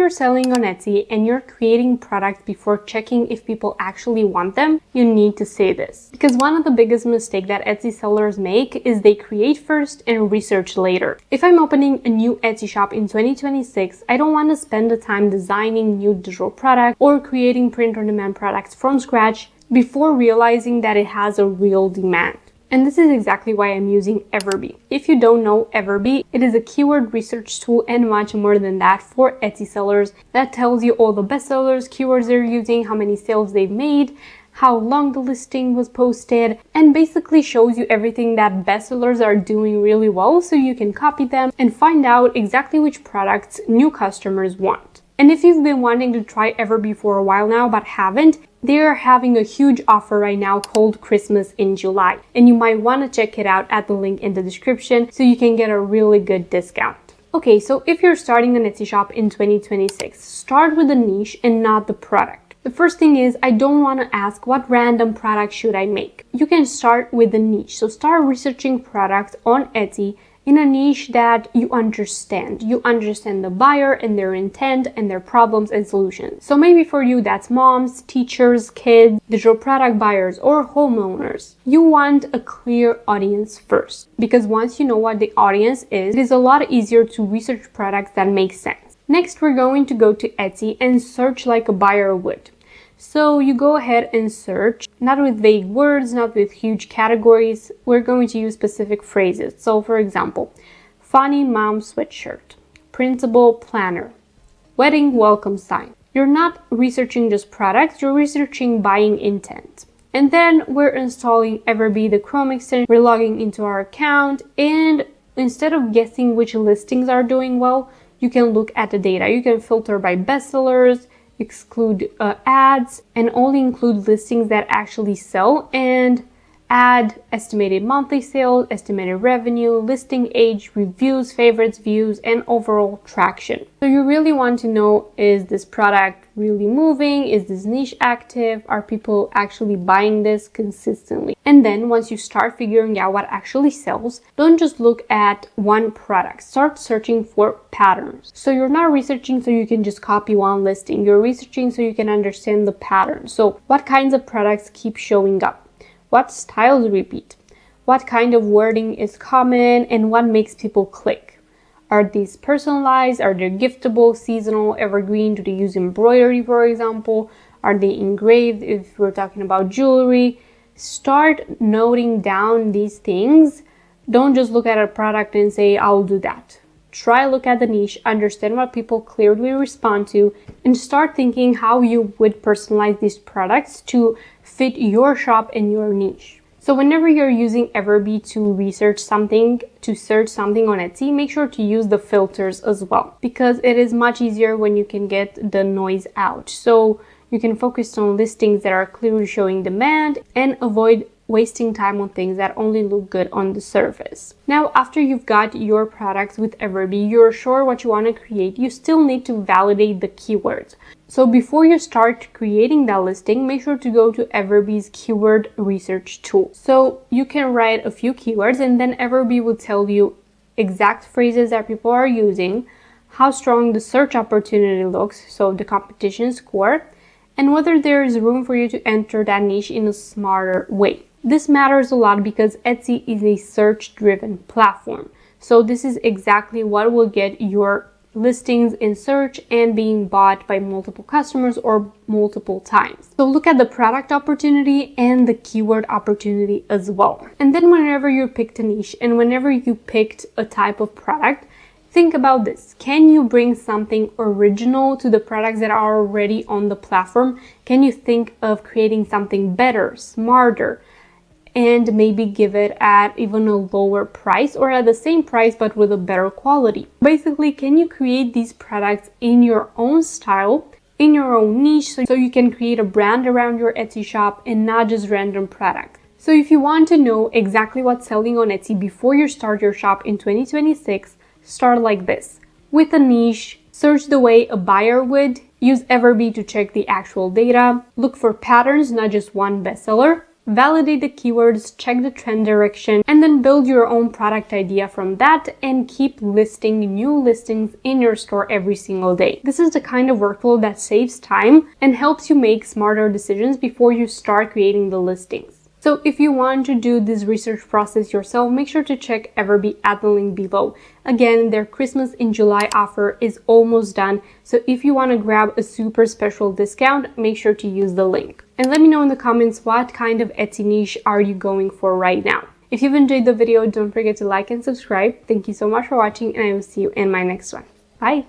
you're selling on Etsy and you're creating products before checking if people actually want them, you need to say this. Because one of the biggest mistakes that Etsy sellers make is they create first and research later. If I'm opening a new Etsy shop in 2026, I don't want to spend the time designing new digital products or creating print-on-demand products from scratch before realizing that it has a real demand. And this is exactly why I'm using EverBee. If you don't know EverBee, it is a keyword research tool and much more than that for Etsy sellers that tells you all the bestsellers, keywords they're using, how many sales they've made, how long the listing was posted, and basically shows you everything that bestsellers are doing really well so you can copy them and find out exactly which products new customers want. And if you've been wanting to try EverBee for a while now but haven't, they're having a huge offer right now called Christmas in July. And you might want to check it out at the link in the description so you can get a really good discount. Okay, so if you're starting an Etsy shop in 2026, start with the niche and not the product. The first thing is, I don't want to ask what random product should I make. You can start with the niche. So start researching products on Etsy in a niche that you understand. You understand the buyer and their intent and their problems and solutions. So maybe for you, that's moms, teachers, kids, digital product buyers, or homeowners. You want a clear audience first, because once you know what the audience is, it is a lot easier to research products that make sense. Next, we're going to go to Etsy and search like a buyer would. So you go ahead and search, not with vague words, not with huge categories. We're going to use specific phrases. So for example, funny mom sweatshirt, printable planner, wedding welcome sign. You're not researching just products, you're researching buying intent. And then we're installing EverBee, the Chrome extension. We're logging into our account, and instead of guessing which listings are doing well, you can look at the data. You can filter by bestsellers, exclude ads, and only include listings that actually sell, and add estimated monthly sales, estimated revenue, listing age, reviews, favorites, views, and overall traction. So you really want to know, is this product really moving? Is this niche active? Are people actually buying this consistently? And then once you start figuring out what actually sells, don't just look at one product. Start searching for patterns. So you're not researching so you can just copy one listing. You're researching so you can understand the pattern. So what kinds of products keep showing up? What styles repeat? What kind of wording is common, and what makes people click? Are these personalized? Are they giftable, seasonal, evergreen? Do they use embroidery, for example? Are they engraved if we're talking about jewelry? Start noting down these things. Don't just look at a product and say, I'll do that. Try look at the niche, understand what people clearly respond to, and start thinking how you would personalize these products to fit your shop and your niche. So whenever you're using EverBee to research something, to search something on Etsy, make sure to use the filters as well, because it is much easier when you can get the noise out. So you can focus on listings that are clearly showing demand and avoid wasting time on things that only look good on the surface. Now, after you've got your products with EverBee, you're sure what you want to create, you still need to validate the keywords. So before you start creating that listing, make sure to go to EverBee's keyword research tool. So you can write a few keywords, and then EverBee will tell you exact phrases that people are using, how strong the search opportunity looks, so the competition score, and whether there is room for you to enter that niche in a smarter way. This matters a lot because Etsy is a search-driven platform. So this is exactly what will get your listings in search and being bought by multiple customers or multiple times. So look at the product opportunity and the keyword opportunity as well. And then whenever you picked a niche and whenever you picked a type of product, think about this. Can you bring something original to the products that are already on the platform? Can you think of creating something better, smarter, and maybe give it at even a lower price or at the same price but with a better quality? Basically, can you create these products in your own style, in your own niche, so you can create a brand around your Etsy shop and not just random products? So if you want to know exactly what's selling on Etsy before you start your shop in 2026, start like this. With a niche, search the way a buyer would, use EverBee to check the actual data, look for patterns, not just one bestseller, validate the keywords, check the trend direction, and then build your own product idea from that and keep listing new listings in your store every single day. This is the kind of workflow that saves time and helps you make smarter decisions before you start creating the listings. So if you want to do this research process yourself, make sure to check EverBee at the link below. Again, their Christmas in July offer is almost done, so if you want to grab a super special discount, make sure to use the link. And let me know in the comments what kind of Etsy niche are you going for right now. If you've enjoyed the video, don't forget to like and subscribe. Thank you so much for watching, and I will see you in my next one. Bye!